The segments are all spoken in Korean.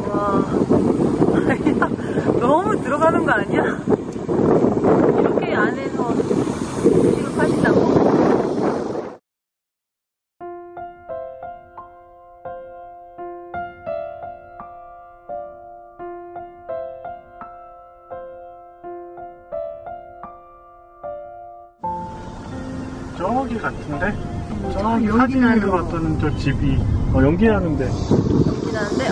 와, 너무 들어가는 거 아니야? 이렇게 안에서 음식을 파신다고? 저기 같은데? 저기 사진에서 봤던 저 집이 연기나는데. 연기나는데?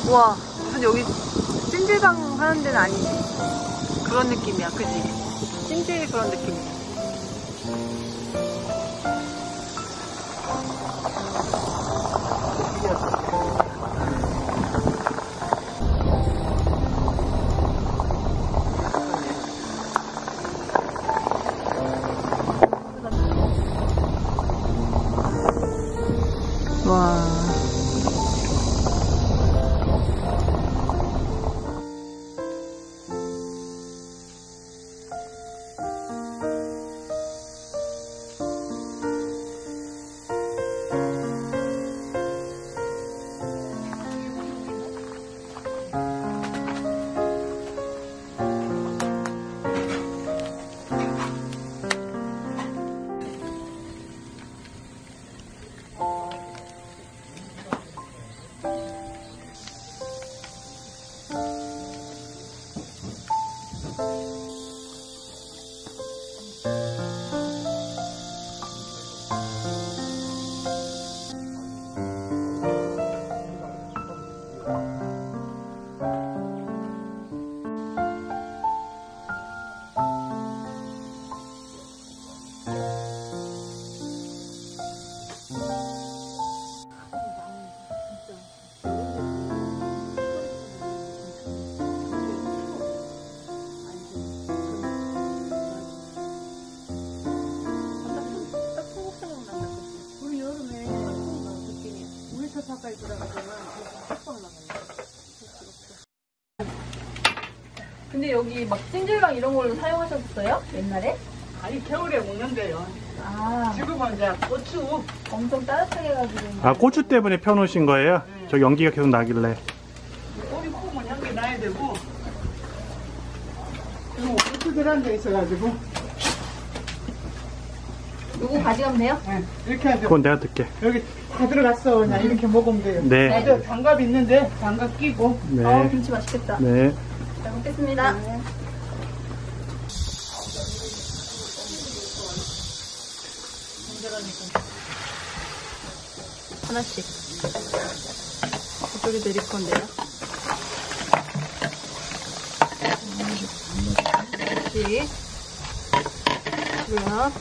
우와, 무슨 여기 찜질방 하는 데는 아니지. 그런 느낌이야, 그지? 찜질 그런 느낌이야. 와. 근데 여기 막 찜질방 이런 걸로 사용하셨어요? 옛날에? 아니 겨울에 먹는데요. 아, 지금은 이제 고추. 엄청 따뜻하게 해가지고. 아, 고추 때문에 펴놓으신 거예요? 네. 저 연기가 계속 나길래. 꼬리 콩은 향기 나야 되고. 그리고 고추 들어간 데 있어가지고. 요거 가져가면 돼요? 네, 이렇게 하죠. 그건 내가 듣게. 여기 다 들어갔어. 그냥 이렇게 먹으면 돼요. 네. 맞아, 장갑 있는데 장갑 끼고. 네. 김치 맛있겠다. 네. 잘 먹겠습니다. 네. 하나씩. 이쪽에 내릴 건데요. 김치. 그리고요.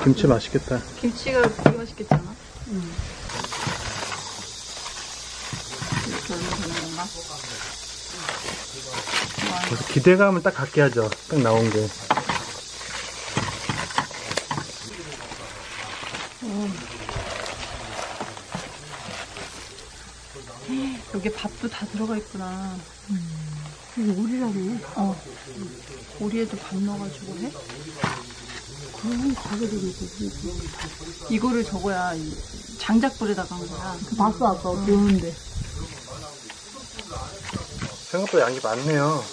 김치 맛있겠다. 김치가 되게 맛있겠잖아. 이렇게 넣으면 되는 건가? 그래서 기대감을 딱 갖게 하죠. 딱 나온 게. 여기 밥도 다 들어가 있구나. 이게 오리라네. 오리에도 밥 넣어가지고 해? 그럼 가게도 이거를 저거야, 장작불에다가 한 거야. 봤어 아까 귀여운데. 생각보다 양이 많네요.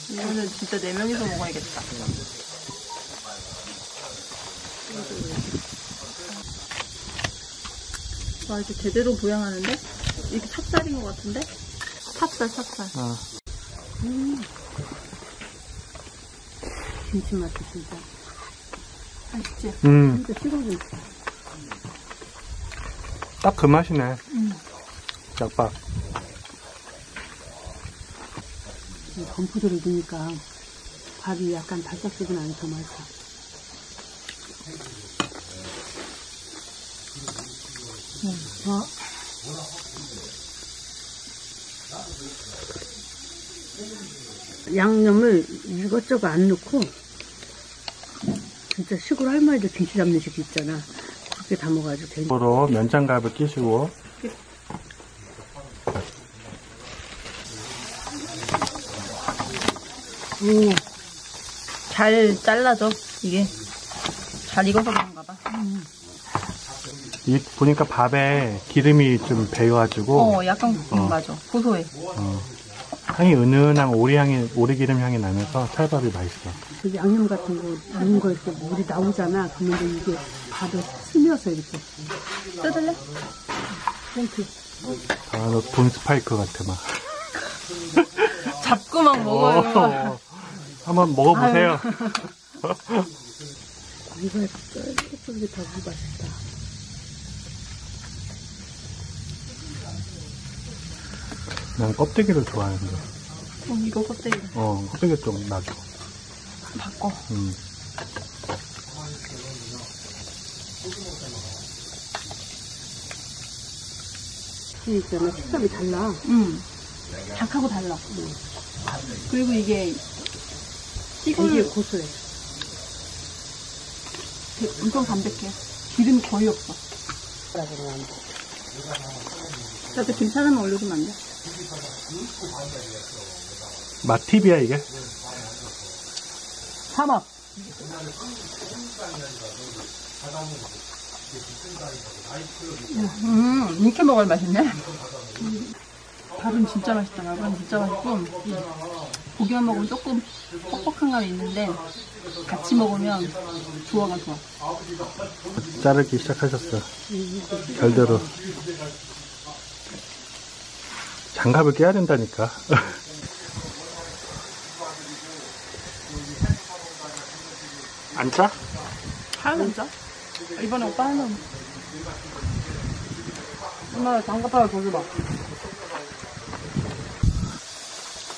이거는 진짜 4명이서 먹어야겠다. 와, 이제 제대로 보양하는데? 이게 찹쌀인 것 같은데? 찹쌀. 아. 김치 맛이 진짜. 맛있지? 진짜 식어진. 딱 그 맛이네. 약밥. 건푸드를 넣으니까 밥이 약간 달짝지근하니 더 맛있어. 양념을 이것저것 안 넣고 진짜 시골 할머니들 김치 담는 식 있잖아. 그렇게 담아가지고 되게. 으로 면장갑을 끼시고. 잘 잘라져, 이게. 잘 익어서 그런가 봐. 이 보니까 밥에 기름이 좀 배여가지고 약간 맞아. 고소해. 향이 은은한 오리기름 향이 나면서 찰밥이 맛있어. 저기 양념 같은 거 넣은 거 이렇게 물이 나오잖아. 그러면 이게 밥에 스며서 이렇게. 뜯을래? 이렇게. 아, 너 돈 스파이크 같아, 막. 잡고 막 먹어요. 한번 먹어보세요. 이거 쫄깃쫄깃하고 맛있다. 난 껍데기를 좋아하는데. 이거 껍데기. 껍데기 좀 놔줘. 바꿔. 이 있잖아. 식감이 달라. 닭하고 달라. 그리고 이게 되게 고소해. 엄청 담백해. 기름이 거의 없어. 나도 김치 하나만 올려주면 안 돼? 맛팁이야, 이게? 삼합. 이렇게 먹을 맛있네. 밥은 진짜 맛있다. 밥은 진짜 맛있고 고기만 먹으면 조금 퍽퍽한 감이 있는데 같이 먹으면 조화가 좋아. 자르기 시작하셨어. 별대로. 장갑을 껴야 된다니까. 안 짜? 하나도 안 짜? 이번에 오빠 하나. 엄마 장갑 하나 더 줘봐.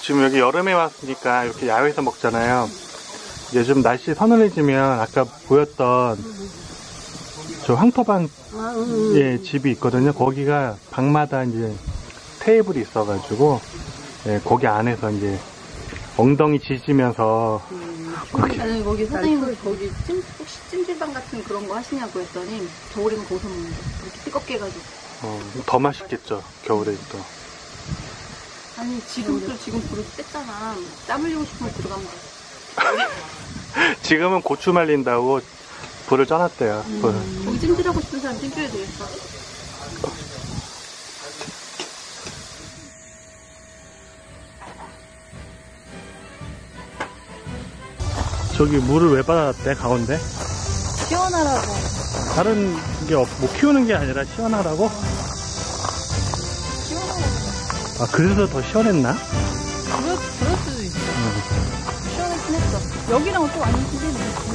지금 여기 여름에 왔으니까 이렇게 야외에서 먹잖아요. 이제 좀 날씨 서늘해지면 아까 보였던 저 황토방 예, 집이 있거든요. 거기가 방마다 이제 테이블이 있어가지고 예, 거기 안에서 이제 엉덩이 지지면서 아니 거기 사장님 거기 혹시 찜질방 같은 그런 거 하시냐고 했더니 겨울에는 거기서 먹는데 그렇게 뜨겁게 해가지고. 더 맛있겠죠. 겨울에 또. 아니 지금 불을 뗐잖아. 땀 흘리고 싶으면 들어가면 돼. 지금은 고추 말린다고 불을 쪄놨대요. 거기 찜질하고 싶은 사람 찜질해야 되겠어. 저기 물을 왜 받았대 가운데? 시원하라고. 다른 게 뭐 키우는 게 아니라 시원하라고? 아 그래서 더 시원했나? 그럴 수도 있어. 시원했긴 했어. 여기랑은 또 완전 틀리네.